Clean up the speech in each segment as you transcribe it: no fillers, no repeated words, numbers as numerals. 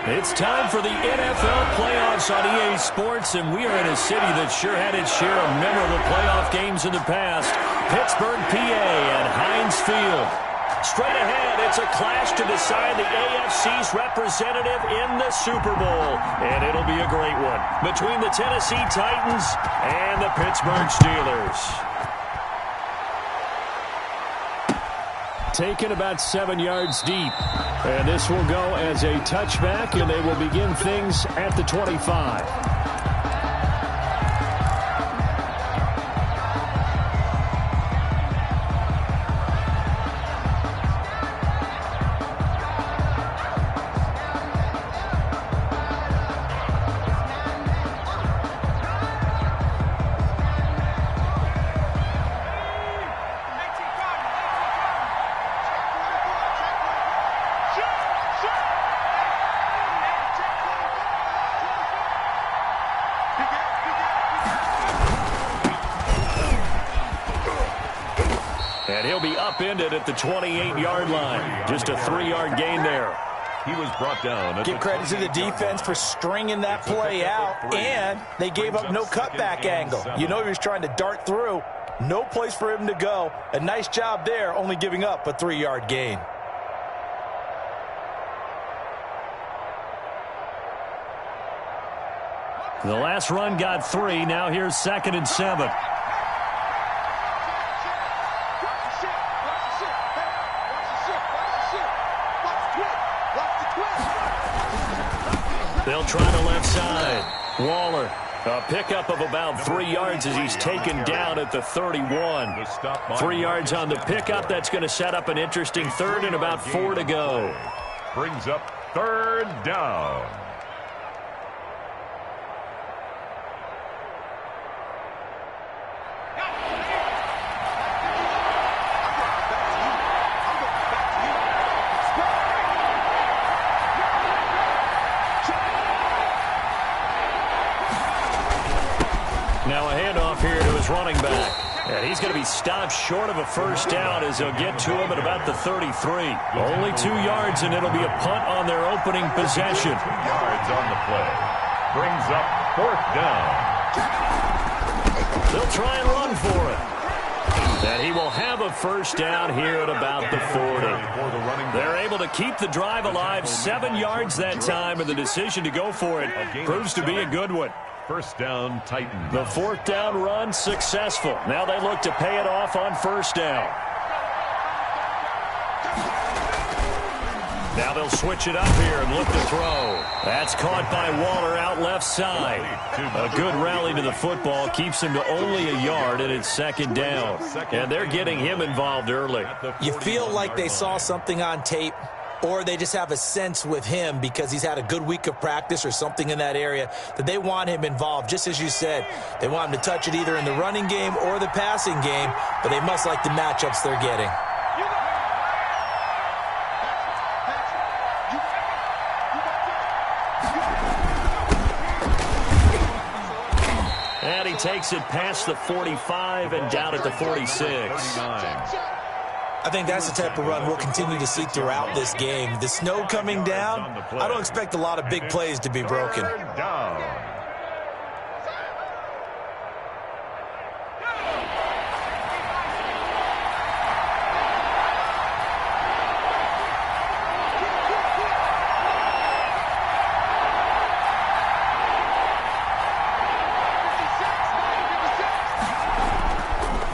It's time for the NFL playoffs on EA Sports, and we are in a city that sure had its share of memorable playoff games in the past. Pittsburgh, PA at Heinz Field. Straight ahead, it's a clash to decide the AFC's representative in the Super Bowl. And it'll be a great one between the Tennessee Titans and the Pittsburgh Steelers. Taken about 7 yards deep. And this will go as a touchback, and they will begin things at the 25. And he'll be upended at the 28-yard line. Just a 3-yard gain there. He was brought down. Give credit to the defense for stringing that play out, and they gave up no cutback angle. You know he was trying to dart through. No place for him to go. A nice job there, only giving up a 3-yard gain. The last run got 3. Now here's 2nd and 7. They'll try the left side. Waller, a pickup of about 3 yards as he's taken down at the 31. 3 yards on the pickup. That's going to set up an interesting 3rd and about 4 to go. Brings up 3rd down. Now a handoff here to his running back. And he's going to be stopped short of a first down as they'll get to him at about the 33. Only 2 yards, and it'll be a punt on their opening possession. 2 yards on the play. Brings up 4th down. They'll try and run for it. And he will have a first down here at about the 40. They're able to keep the drive alive. 7 yards that time, and the decision to go for it proves to be a good one. First down, Titans. The 4th down run successful. Now they look to pay it off on first down. Now they'll switch it up here and look to throw. That's caught by Waller out left side. A good rally to the football keeps him to only a yard, and it's 2nd down. And they're getting him involved early. You feel like they saw something on tape, or they just have a sense with him because he's had a good week of practice or something in that area that they want him involved. Just as you said, they want him to touch it either in the running game or the passing game, but they must like the matchups they're getting. And he takes it past the 45 and down at the 46. I think that's the type of run we'll continue to see throughout this game. The snow coming down, I don't expect a lot of big plays to be broken.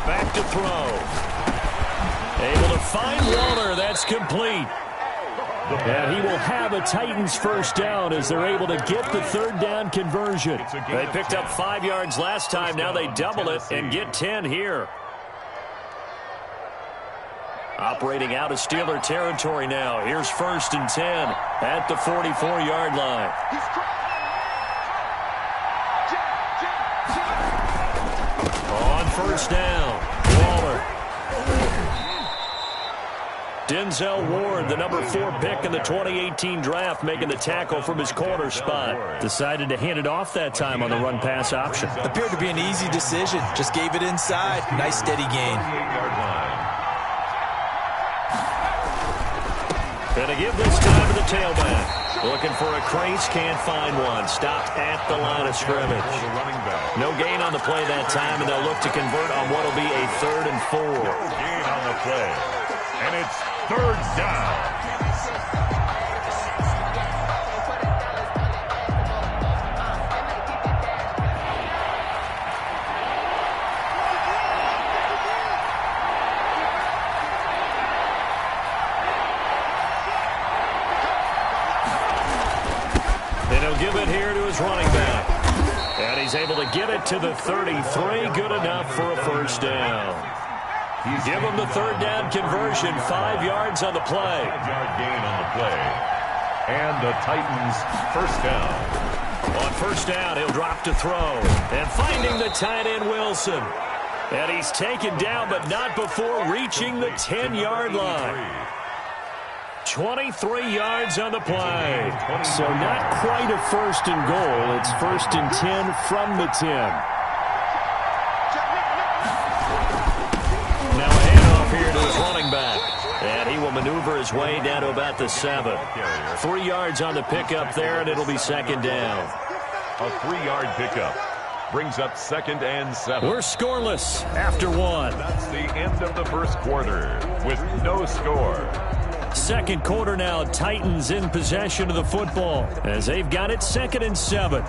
Back to throw. Able to find Waller. That's complete. And he will have a Titans first down as they're able to get the 3rd down conversion. They picked up 5 yards last time. Now they double it and get 10 here. Operating out of Steeler territory now. Here's 1st and 10 at the 44-yard line. On first down, Waller. Denzel Ward, the number 4 pick in the 2018 draft, making the tackle from his corner spot. Decided to hand it off that time on the run-pass option. Appeared to be an easy decision. Just gave it inside. Nice steady gain. And to give this time to the tailback. Looking for a crease, can't find one. Stopped at the line of scrimmage. No gain on the play that time, and they'll look to convert on what will be a 3rd and 4. No gain on the play. And it's 3rd down. Give it here to his running back. And he's able to get it to the 33. Good enough for a 1st down. Give him the 3rd down conversion. 5 yards on the play. 5-yard gain on the play. And the Titans 1st down. On 1st down, he'll drop to throw. And finding the tight end, Wilson. And he's taken down, but not before reaching the 10-yard line. 23 yards on the play. So not quite a 1st and goal. It's 1st and 10 from the 10. Now a handoff here to his running back. And he will maneuver his way down to about the 7. 3 yards on the pickup there, and it'll be 2nd down. A 3-yard pickup brings up 2nd and 7. We're scoreless after 1. That's the end of the 1st quarter with no score. 2nd quarter now, Titans in possession of the football as they've got it 2nd and 7.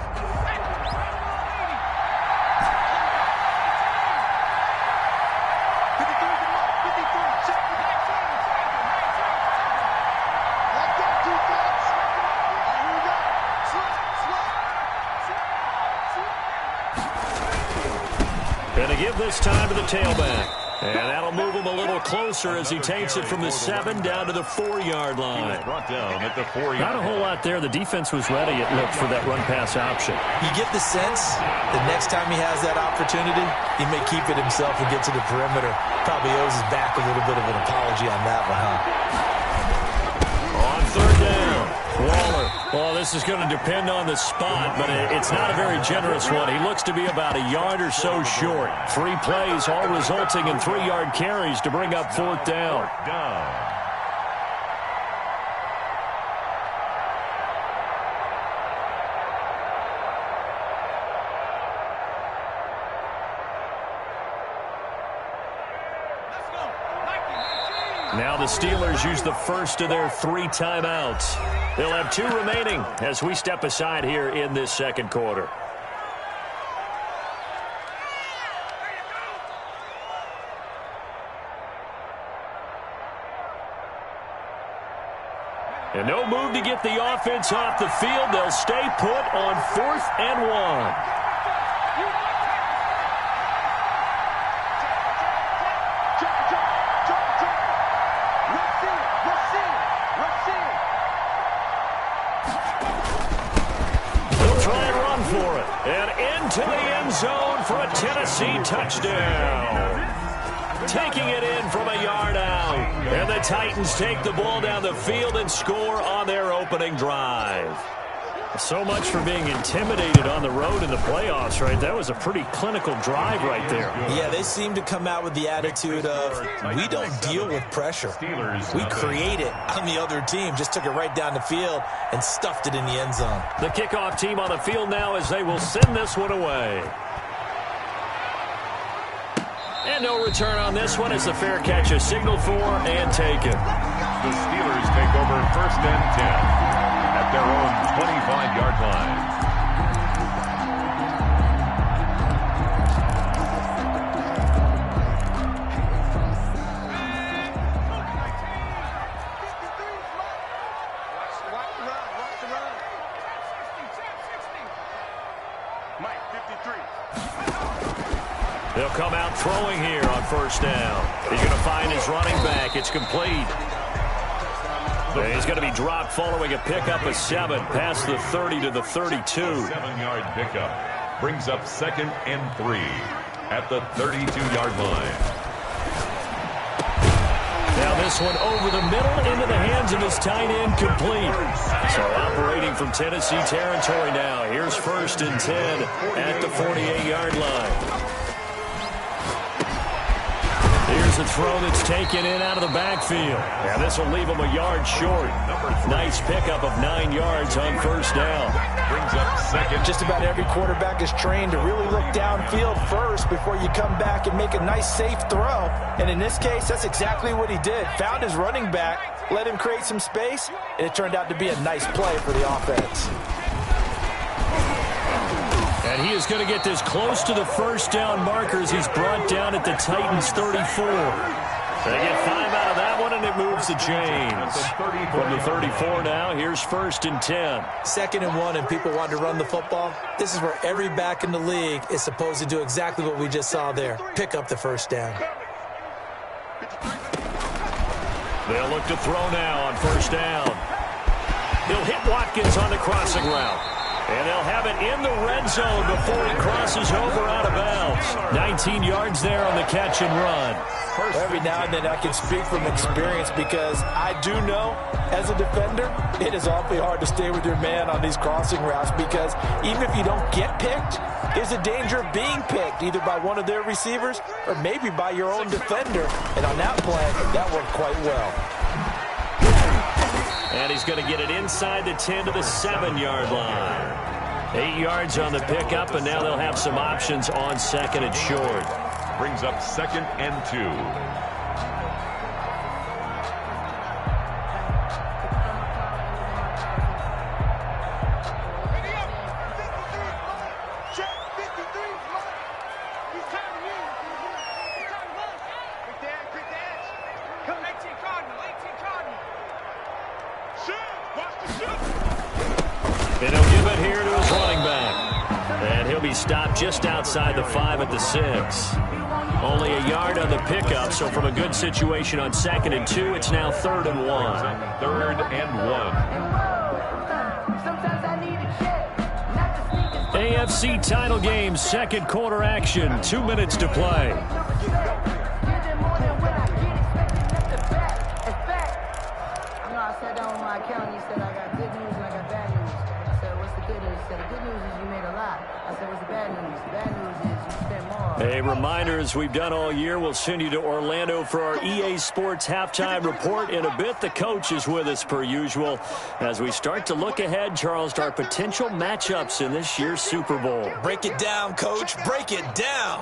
Going to give this time to the tailback. And that'll move him a little closer as he takes it from the 7 down to the 4-yard line. Brought down at the 4-yard line. Not a whole lot there. The defense was ready, it looked, for that run-pass option. You get the sense the next time he has that opportunity, he may keep it himself and get to the perimeter. Probably owes his back a little bit of an apology on that one, huh? On 3rd down, Waller. Well, this is going to depend on the spot, but it's not a very generous one. He looks to be about a yard or so short. 3 plays, all resulting in 3-yard carries to bring up 4th down. Now the Steelers use the first of their 3 timeouts. They'll have 2 remaining as we step aside here in this 2nd quarter. And no move to get the offense off the field. They'll stay put on 4th and 1. And into the end zone for a Tennessee touchdown. Taking it in from a yard out. And the Titans take the ball down the field and score on their opening drive. So much for being intimidated on the road in the playoffs, right? That was a pretty clinical drive right there. Yeah, they seem to come out with the attitude of, we don't deal with pressure. We create it on the other team. Just took it right down the field and stuffed it in the end zone. The kickoff team on the field now as they will send this one away. And no return on this one as the fair catch is signaled for and taken. The Steelers take over 1st and 10. At their own 25-yard line. Mike, 53. They'll come out throwing here on 1st down. He's going to find his running back. It's complete. And he's going to be dropped following a pickup of 7 past the 30 to the 32. 7-yard pickup brings up 2nd and 3 at the 32-yard line. Now this one over the middle into the hands of his tight end, complete. So operating from Tennessee territory now. Here's 1st and 10 at the 48-yard line. Here's a throw that's taken in out of the backfield. And this will leave him a yard short. Nice pickup of 9 yards on first down. Brings up second. Just about every quarterback is trained to really look downfield first before you come back and make a nice, safe throw. And in this case, that's exactly what he did. Found his running back, let him create some space, and it turned out to be a nice play for the offense. And he is going to get this close to the first down markers. He's brought down at the Titans' 34. They get 5 out of that one, and it moves the chains. From the 34 now, here's 1st and 10. 2nd and 1, and people want to run the football. This is where every back in the league is supposed to do exactly what we just saw there. Pick up the first down. They'll look to throw now on first down. He'll hit Watkins on the crossing route. And they'll have it in the red zone before he crosses over out of bounds. 19 yards there on the catch and run. Every now and then I can speak from experience because I do know, as a defender, it is awfully hard to stay with your man on these crossing routes because even if you don't get picked, there's a danger of being picked either by one of their receivers or maybe by your own defender. And on that play, that worked quite well. And he's going to get it inside the 10 to the 7-yard line. 8 yards on the pickup, and now they'll have some options on 2nd and short. Brings up 2nd and 2. And he'll give it here to his running back. And he'll be stopped just outside the 5 at the 6. Only a yard on the pickup, so from a good situation on 2nd and 2, it's now 3rd and 1. 3rd and 1. AFC title game, 2nd quarter action, 2 minutes to play. A reminder, as we've done all year, we'll send you to Orlando for our EA Sports halftime report in a bit. The coach is with us per usual as we start to look ahead, Charles, to our potential matchups in this year's Super Bowl. Break it down, Coach. Break it down.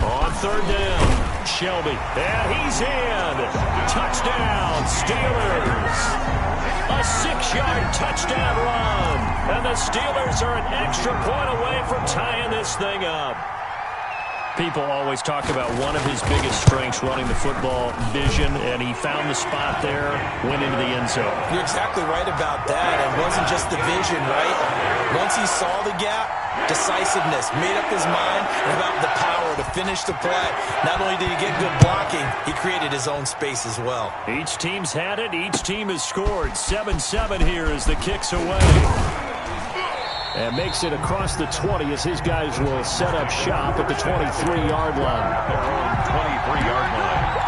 On 3rd down, Shelby. And he's in. Touchdown, Steelers. A 6-yard touchdown run. And the Steelers are an extra point away from tying this thing up. People always talk about one of his biggest strengths, running the football, vision, and he found the spot there, went into the end zone. You're exactly right about that. It wasn't just the vision, right? Once he saw the gap, decisiveness, made up his mind, and about the power to finish the play. Not only did he get good blocking, he created his own space as well. Each team's had it. Each team has scored. 7-7 here as the kick's away. And makes it across the 20 as his guys will set up shop at the 23-yard line. Their own 23-yard line.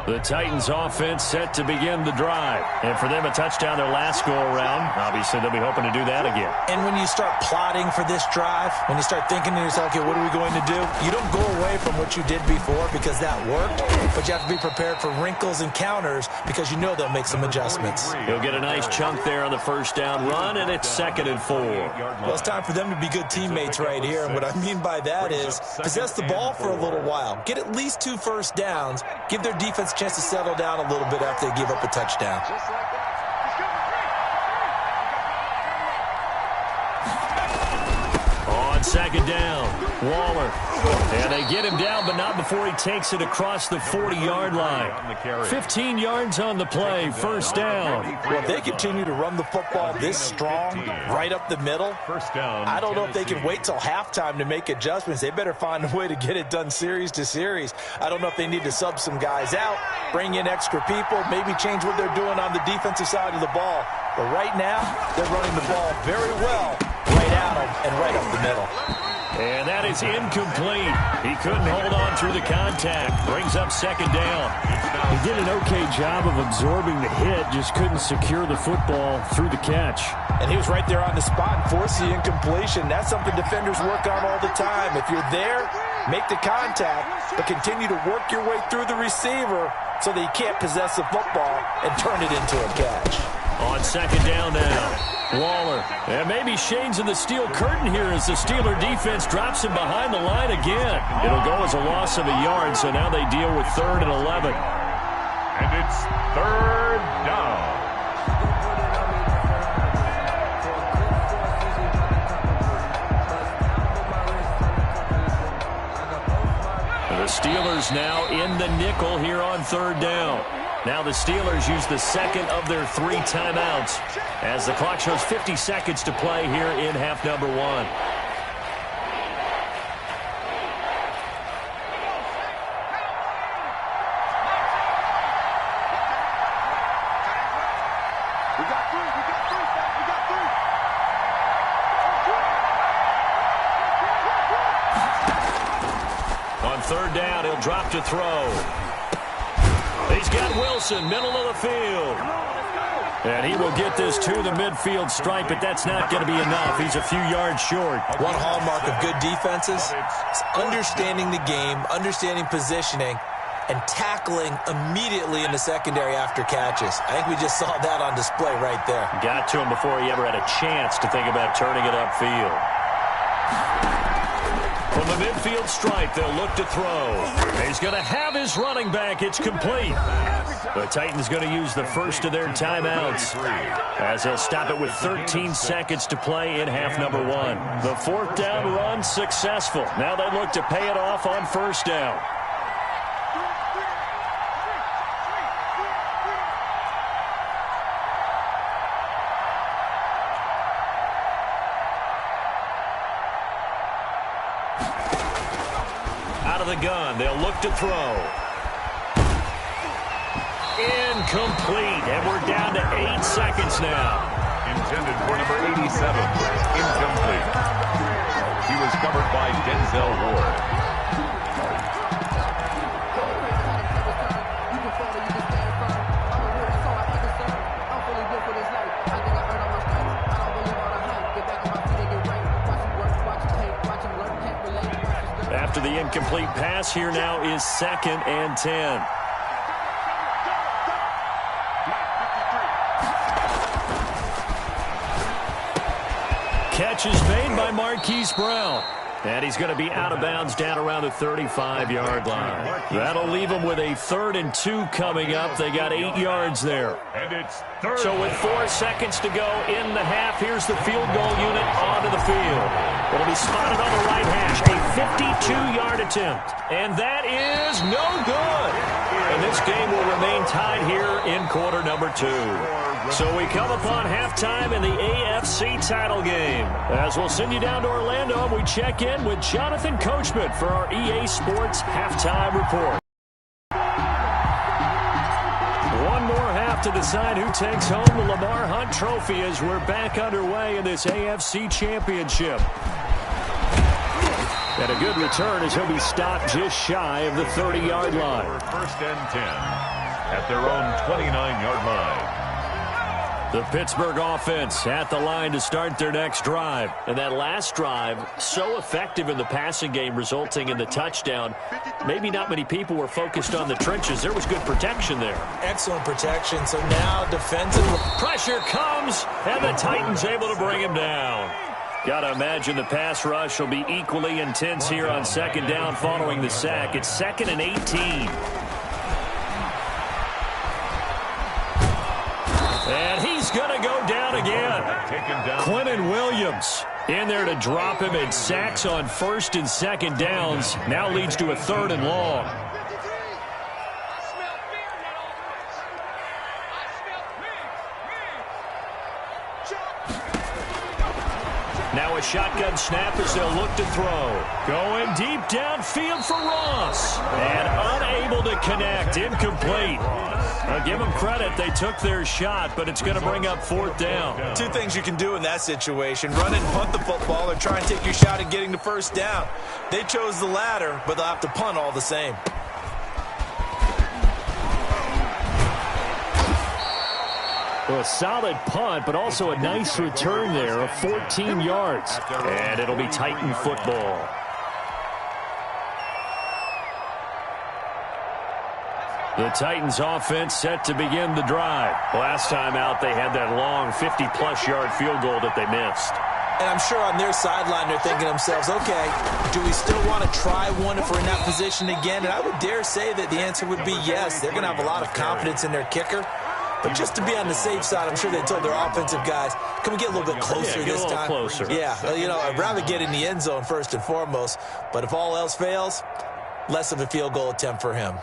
The Titans offense set to begin the drive. And for them, a touchdown their last go-around. Obviously, they'll be hoping to do that again. And when you start plotting for this drive, when you start thinking to yourself, okay, what are we going to do? You don't go away from what you did before because that worked, but you have to be prepared for wrinkles and counters because you know they'll make some adjustments. He'll get a nice chunk there on the first down run, and it's 2nd and 4. Well, it's time for them to be good teammates right here. And what I mean by that is possess the ball for a little while. Get at least 2 first downs. Give their defense a chance to settle down a little bit after they give up a touchdown. On 2nd down, Waller. And they get him down, but not before he takes it across the 40-yard line. 15 yards on the play, first down. Well, if they continue to run the football this strong, right up the middle, I don't know if they can wait till halftime to make adjustments. They better find a way to get it done series to series. I don't know if they need to sub some guys out, bring in extra people, maybe change what they're doing on the defensive side of the ball. But right now, they're running the ball very well right at them and right up the middle. And that is incomplete. He couldn't hold on through the contact. Brings up second down. He did an okay job of absorbing the hit, just couldn't secure the football through the catch. And he was right there on the spot and forced the incompletion. That's something defenders work on all the time. If you're there, make the contact, but continue to work your way through the receiver so that you can't possess the football and turn it into a catch. On second down now. Waller. And maybe Shane's in the steel curtain here as the Steeler defense drops him behind the line again. It'll go as a loss of a yard, so now they deal with 3rd and 11. And it's 3rd down. The Steelers now in the nickel here on 3rd down. Now the Steelers use the second of their 3 timeouts as the clock shows 50 seconds to play here in half number 1. On 3rd down, he'll drop to throw. He's got Wilson, middle of the field. And he will get this to the midfield stripe, but that's not going to be enough. He's a few yards short. One hallmark of good defenses is understanding the game, understanding positioning, and tackling immediately in the secondary after catches. I think we just saw that on display right there. Got to him before he ever had a chance to think about turning it upfield. From the midfield stripe, they'll look to throw. He's going to have his running back. It's complete. The Titans going to use the first of their timeouts as they'll stop it with 13 seconds to play in half number 1. The 4th down run successful. Now they look to pay it off on 1st down. Out of the gun, they'll look to throw. Incomplete, and we're down to 8 seconds now. Intended for number 87. Incomplete. He was covered by Denzel Ward. After the incomplete pass, here now is 2nd and 10. Catch is made by Marquise Brown. And he's going to be out of bounds down around the 35-yard line. That'll leave him with a 3rd and 2 coming up. They got 8 yards there. And it's 3rd. So with 4 seconds to go in the half, here's the field goal unit onto the field. It'll be spotted on the right hash. A 52-yard attempt. And that is no good. And this game will remain tied here in quarter number 2. So we come upon halftime in the AFC title game. As we'll send you down to Orlando, and we check in with Jonathan Coachman for our EA Sports halftime report. One more half to decide who takes home the Lamar Hunt Trophy as we're back underway in this AFC Championship. And a good return as he'll be stopped just shy of the 30-yard line. 1st and 10 at their own 29-yard line. The Pittsburgh offense at the line to start their next drive. And that last drive, so effective in the passing game, resulting in the touchdown. Maybe not many people were focused on the trenches. There was good protection there. Excellent protection. So now defensive pressure comes, and the Titans able to bring him down. Got to imagine the pass rush will be equally intense here on 2nd down following the sack. It's 2nd and 18. And he's going to go down again. Quinnen Williams in there to drop him, and sacks on 1st and 2nd downs. Now leads to a 3rd and long. Now a shotgun snap as they'll look to throw. Going deep downfield for Ross. And unable to connect. Incomplete. I'll give them credit. They took their shot, but it's going to bring up 4th down. Two things you can do in that situation. Run and punt the football or try and take your shot at getting the 1st down. They chose the latter, but they'll have to punt all the same. Well, a solid punt, but also a nice return there of 14 yards. And it'll be Titan football. The Titans offense set to begin the drive. Last time out, they had that long 50-plus yard field goal that they missed. And I'm sure on their sideline they're thinking to themselves, okay, do we still want to try one if we're in that position again? And I would dare say that the answer would be yes. They're going to have a lot of confidence in their kicker. But just to be on the safe side, I'm sure they told their offensive guys, can we get a little bit closer this time? Closer. Yeah, you know, I'd rather get in the end zone first and foremost. But if all else fails, less of a field goal attempt for him.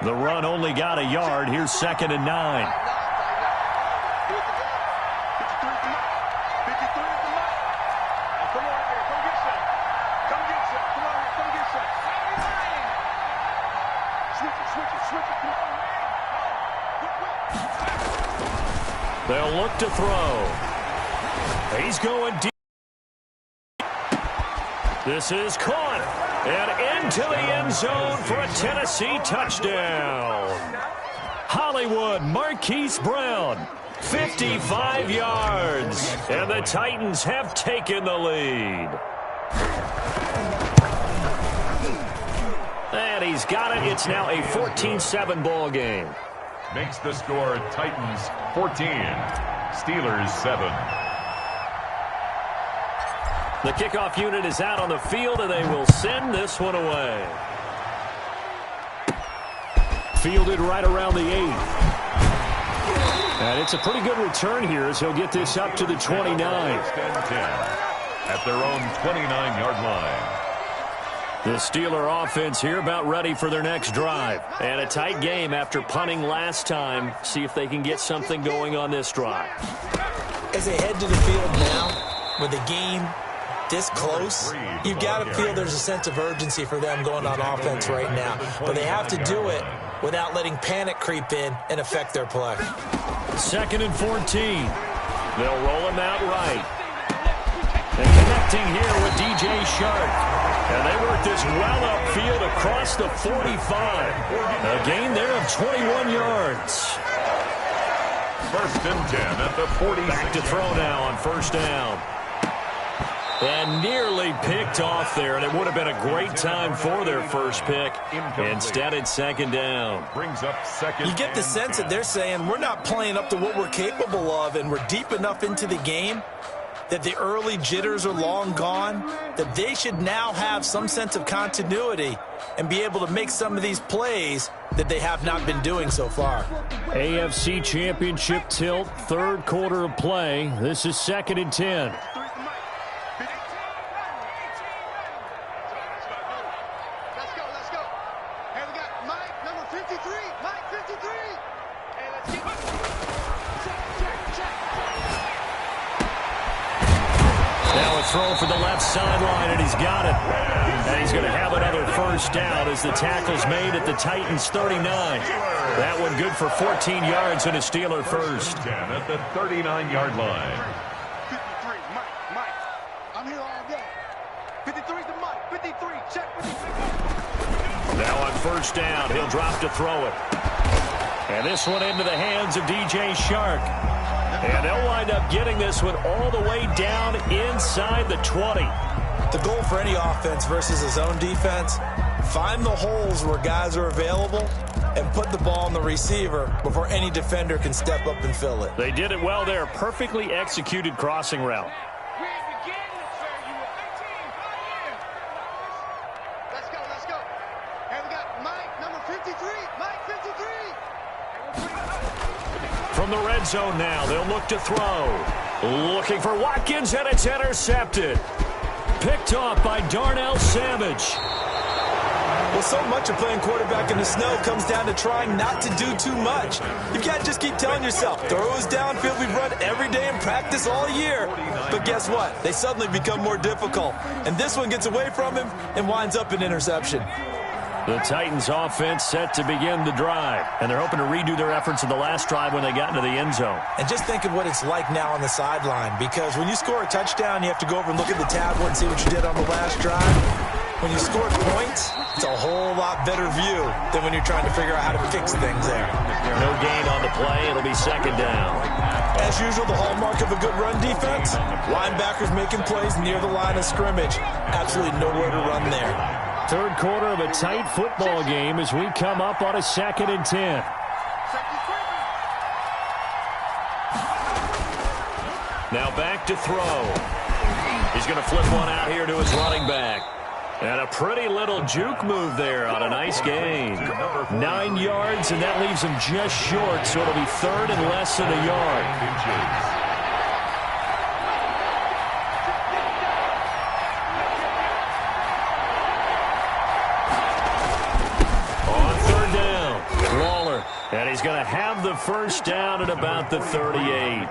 The run only got a yard. Here's 2nd and 9. They'll look to throw. He's going deep. This is caught. And into the end zone for a Tennessee touchdown. Hollywood Marquise Brown, 55 yards. And the Titans have taken the lead. And he's got it. It's now a 14-7 ball game. Makes the score Titans 14, Steelers 7. The kickoff unit is out on the field, and they will send this one away. Fielded right around the 8. And it's a pretty good return here as he'll get this up to the 29. At their own 29-yard line. The Steeler offense here about ready for their next drive. And a tight game after punting last time. See if they can get something going on this drive. As they head to the field now, with the game this close, you've got to feel there's a sense of urgency for them going on offense right now. But they have to do it without letting panic creep in and affect their play. 2nd and 14. They'll roll him out right. And connecting here with DJ Shark. And they work this well upfield across the 45. A gain there of 21 yards. 1st and 10 at the 40. Back to throw now on 1st down. And nearly picked off there, and it would have been a great time for their first pick. Instead, it's 2nd down. Brings up 2nd. You get the sense that they're saying we're not playing up to what we're capable of, and we're deep enough into the game that the early jitters are long gone, that they should now have some sense of continuity and be able to make some of these plays that they have not been doing so far. AFC Championship tilt, 3rd quarter of play. This is 2nd and 10. Throw for the left sideline, and he's got it. And he's going to have another 1st down as the tackle's made at the Titans' 39. That one good for 14 yards and a Steeler first. 10 at the 39-yard line. 53, Mike. I'm here all day. 53's the Mike. 53, check 53. Now on 1st down, he'll drop to throw it. And this one into the hands of DJ Shark. And they'll wind up getting this one all the way down inside the 20. The goal for any offense versus his own defense, find the holes where guys are available and put the ball on the receiver before any defender can step up and fill it. They did it well there. Perfectly executed crossing route. Let's go. And we got Mike, number 53. Mike, 53. From the red zone now, they'll look to throw. Looking for Watkins, and it's intercepted. Picked off by Darnell Savage. Well, so much of playing quarterback in the snow comes down to trying not to do too much. You can't just keep telling yourself, throws downfield we've run every day in practice all year. But guess what? They suddenly become more difficult. And this one gets away from him and winds up an interception. The Titans offense set to begin the drive, and they're hoping to redo their efforts in the last drive when they got into the end zone. And just think of what it's like now on the sideline, because when you score a touchdown, you have to go over and look at the tablet and see what you did on the last drive. When you score points, it's a whole lot better view than when you're trying to figure out how to fix things there. No gain on the play. It'll be second down. As usual, the hallmark of a good run defense, linebackers making plays near the line of scrimmage. Absolutely nowhere to run there. Third quarter of a tight football game as we come up on a 2nd and 10. Now back to throw. He's going to flip one out here to his running back. And a pretty little juke move there on a nice gain. 9 yards, and that leaves him just short, so it'll be third and less than a yard. And he's going to have the first down at about the 38.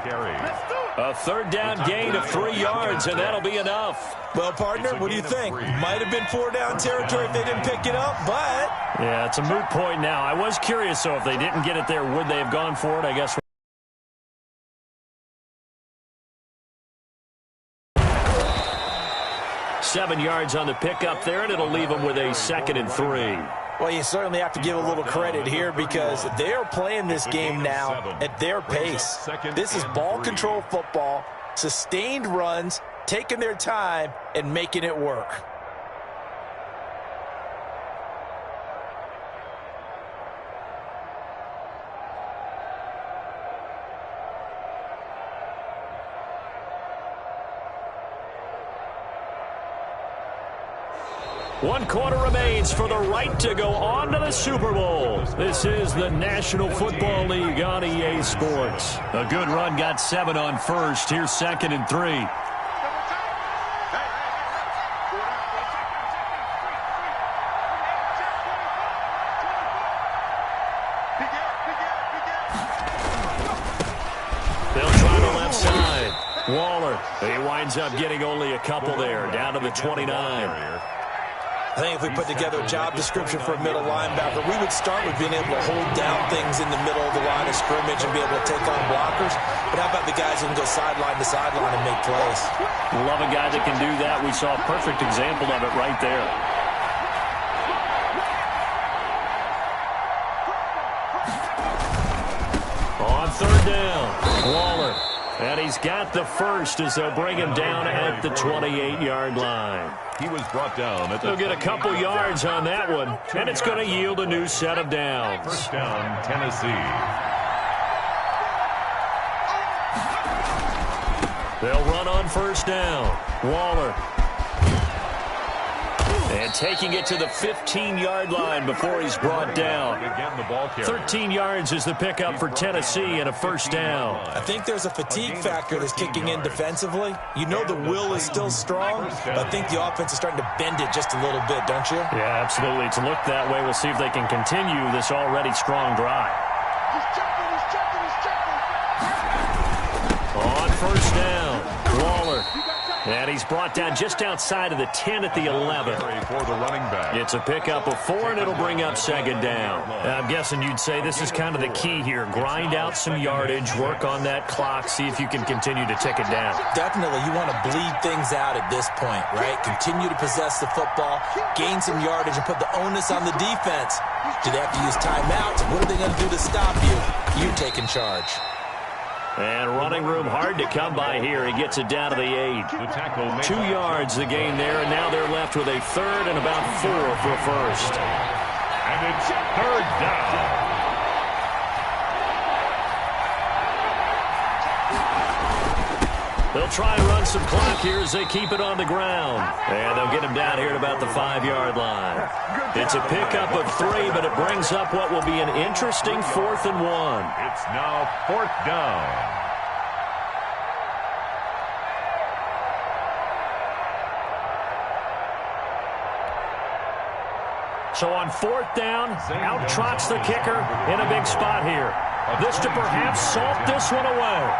A third down gain of 3 yards, and that'll be enough. Well, partner, what do you think? Might have been 4 down territory if they didn't pick it up, but... Yeah, it's a moot point now. I was curious, so if they didn't get it there, would they have gone for it? I guess... 7 yards on the pickup there, and it'll leave them with a 2nd and 3. Well, you certainly have to give a little credit here because they're playing this game now at their pace. This is ball control football, sustained runs, taking their time, and making it work. One quarter remains for the right to go on to the Super Bowl. This is the National Football League on EA Sports. A good run got 7 on first. Here's 2nd and 3. They'll try the left side. Waller, he winds up getting only a couple there, down to the 29. I think if we put together a job description for a middle linebacker, we would start with being able to hold down things in the middle of the line of scrimmage and be able to take on blockers. But how about the guys who can go sideline to sideline and make plays? Love a guy that can do that. We saw a perfect example of it right there. On third down, Waller. And he's got the first as they'll bring him down at the 28-yard line. He was brought down at the... They'll get a couple yards on that one, and it's going to yield a new set of downs. First down, Tennessee. They'll run on first down. Waller. And taking it to the 15-yard line before he's brought down. 13 yards is the pickup for Tennessee and a first down. I think there's a fatigue factor that's kicking in defensively. You know the will is still strong, but I think the offense is starting to bend it just a little bit, don't you? Yeah, absolutely. It's looked that way. We'll see if they can continue this already strong drive. On first down, Waller. And he's brought down just outside of the 10 at the 11. For the running back. It's a pickup of 4, and it'll bring up second down. I'm guessing you'd say this is kind of the key here. Grind out some yardage, work on that clock, see if you can continue to tick it down. Definitely. You want to bleed things out at this point, right? Continue to possess the football, gain some yardage, and put the onus on the defense. Do they have to use timeouts? What are they going to do to stop you? You taking charge. And running room hard to come by here. He gets it down to the 8. 2 yards the gain there, and now they're left with a third and about 4 for a first. And it's third down. They'll try and run some clock here as they keep it on the ground. And they'll get him down here at about the 5-yard line. It's a pickup of 3, but it brings up what will be an interesting 4th and 1. It's now 4th down. So on 4th down, out trots the kicker in a big spot here. This to perhaps salt this one away.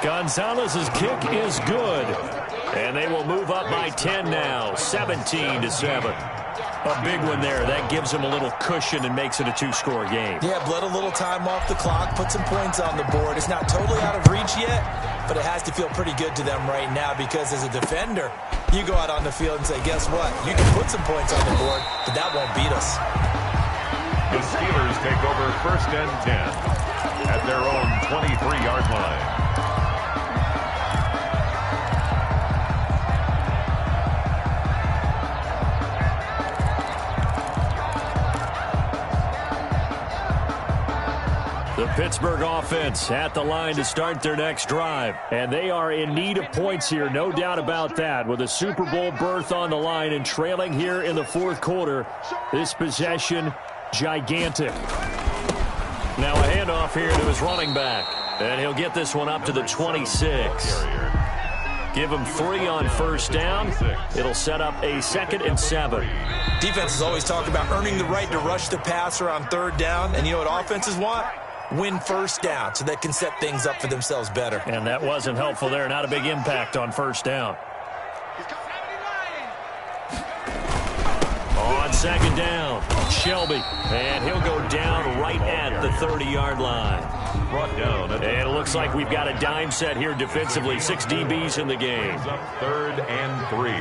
Gonzalez's kick is good. And they will move up by 10 now, 17-7. A big one there. That gives them a little cushion and makes it a 2-score game. Yeah, bled a little time off the clock, put some points on the board. It's not totally out of reach yet, but it has to feel pretty good to them right now because as a defender, you go out on the field and say, guess what? You can put some points on the board, but that won't beat us. The Steelers take over 1st and 10 at their own 23-yard line. The Pittsburgh offense at the line to start their next drive. And they are in need of points here, no doubt about that. With a Super Bowl berth on the line and trailing here in the 4th quarter, this possession, gigantic. Now a handoff here to his running back. And he'll get this one up to the 26. Give him 3 on 1st down. It'll set up a 2nd and 7. Defenses always talk about earning the right to rush the passer on 3rd down. And you know what offenses want? Win 1st down so they can set things up for themselves better. And that wasn't helpful there. Not a big impact on 1st down. On 2nd down, Shelby. And he'll go down right at the 30-yard line. Brought down. And it looks like we've got a dime set here defensively. 6 DBs in the game. Up 3rd and 3.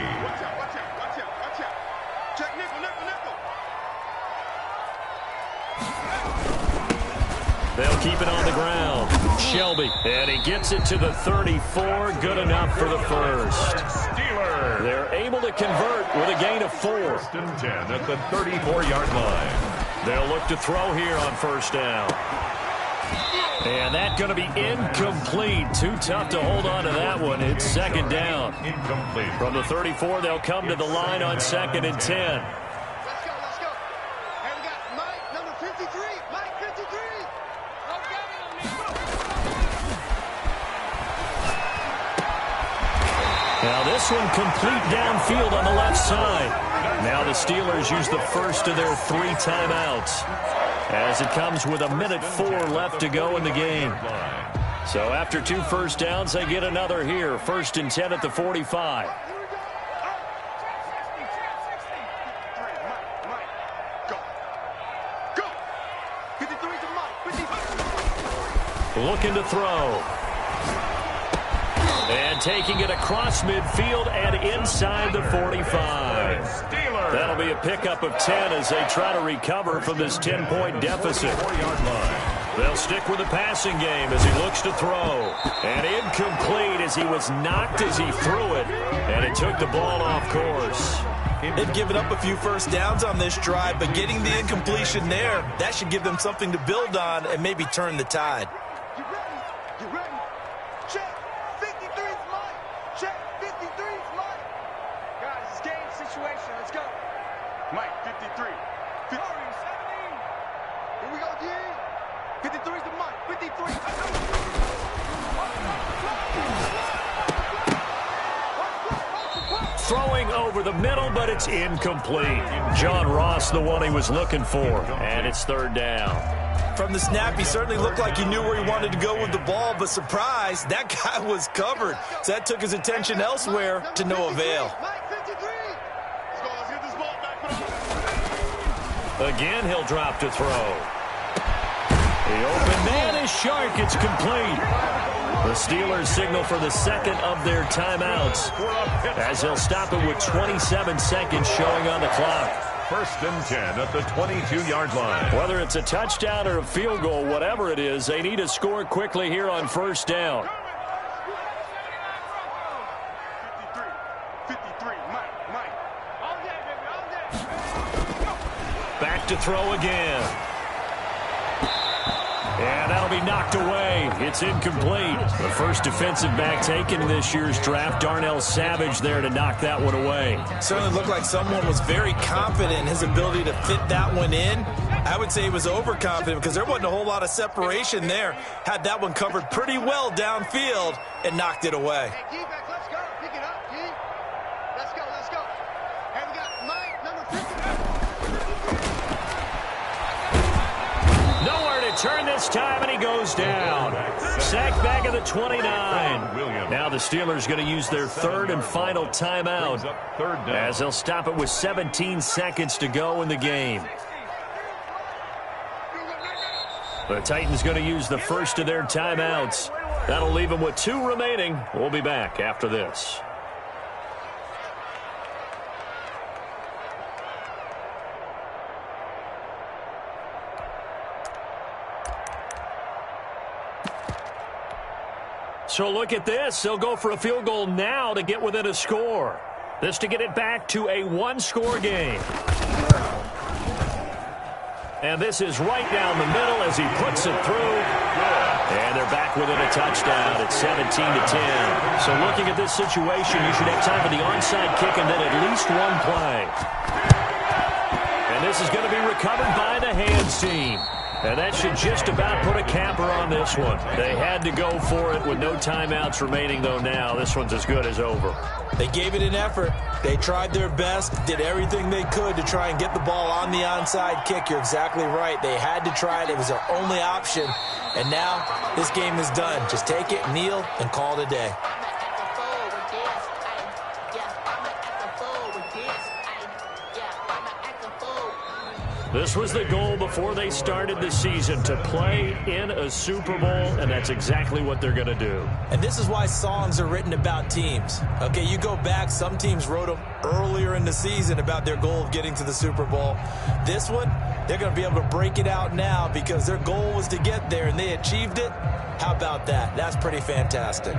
They'll keep it on the ground. Shelby, and he gets it to the 34. Good enough for the first. Steelers. They're able to convert with a gain of 4. 1st and 10 at the 34-yard line. They'll look to throw here on 1st down. And that's going to be incomplete. Too tough to hold on to that one. It's 2nd down. Incomplete. From the 34, they'll come to the line on 2nd and 10. Now this one complete downfield on the left side. Now the Steelers use the first of their 3 timeouts as it comes with 1:04 left to go in the game. So after 2 first downs, they get another here. 1st and 10 at the 45. Looking to throw. And taking it across midfield and inside the 45. Steelers. That'll be a pickup of 10 as they try to recover from this 10-point deficit. 4-yard line. They'll stick with the passing game as he looks to throw. And incomplete as he was knocked as he threw it. And it took the ball off course. They've given up a few first downs on this drive, but getting the incompletion there, that should give them something to build on and maybe turn the tide. You ready? Check. 53's Mike. Check. 53's Mike. Guys, it's game situation. Let's go. Mike, 53. 17. Here we go again. 53's the Mike. 53. Throwing over the middle, but it's incomplete. John Ross, the one he was looking for. And it's 3rd down. From the snap, he certainly looked like he knew where he wanted to go with the ball, but surprise, that guy was covered. So that took his attention elsewhere to no avail. Mike, 53. Let's get this ball back. Again, he'll drop to throw. The open man is sharp. It's complete. The Steelers signal for the 2nd of their timeouts as they'll stop it with 27 seconds showing on the clock. 1st and 10 at the 22-yard line. Whether it's a touchdown or a field goal, whatever it is, they need to score quickly here on 1st down. 53, Mike. All day, baby, all day. Back to throw again. And that'll be knocked away. It's incomplete. The first defensive back taken in this year's draft, Darnell Savage, there to knock that one away. Certainly looked like someone was very confident in his ability to fit that one in. I would say he was overconfident because there wasn't a whole lot of separation there. Had that one covered pretty well downfield and knocked it away. Hey, D-back, let's go. Pick it up, D. Let's go, let's go. Hey, we got Mike, number 50. Nowhere to turn this time, and he goes down. Sacked back at the 29. Now the Steelers going to use their third and final timeout as they'll stop it with 17 seconds to go in the game. The Titans going to use the first of their timeouts. That'll leave them with 2 remaining. We'll be back after this. So look at this. They'll go for a field goal now to get within a score. This to get it back to a 1-score game. And this is right down the middle as he puts it through. And they're back within a touchdown at 17-10. So looking at this situation, you should have time for the onside kick and then at least one play. And this is going to be recovered by the hands team. And that should just about put a capper on this one. They had to go for it with no timeouts remaining, though now. This one's as good as over. They gave it an effort. They tried their best, did everything they could to try and get the ball on the onside kick. You're exactly right. They had to try it. It was their only option. And now this game is done. Just take it, kneel, and call it a day. This was the goal before they started the season, to play in a Super Bowl, and that's exactly what they're going to do. And this is why songs are written about teams. Okay, you go back, some teams wrote them earlier in the season about their goal of getting to the Super Bowl. This one, they're going to be able to break it out now because their goal was to get there, and they achieved it. How about that? That's pretty fantastic.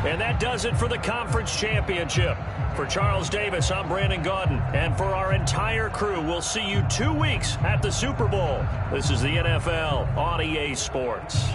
And that does it for the conference championship. For Charles Davis, I'm Brandon Gaudin. And for our entire crew, we'll see you 2 weeks at the Super Bowl. This is the NFL on EA Sports.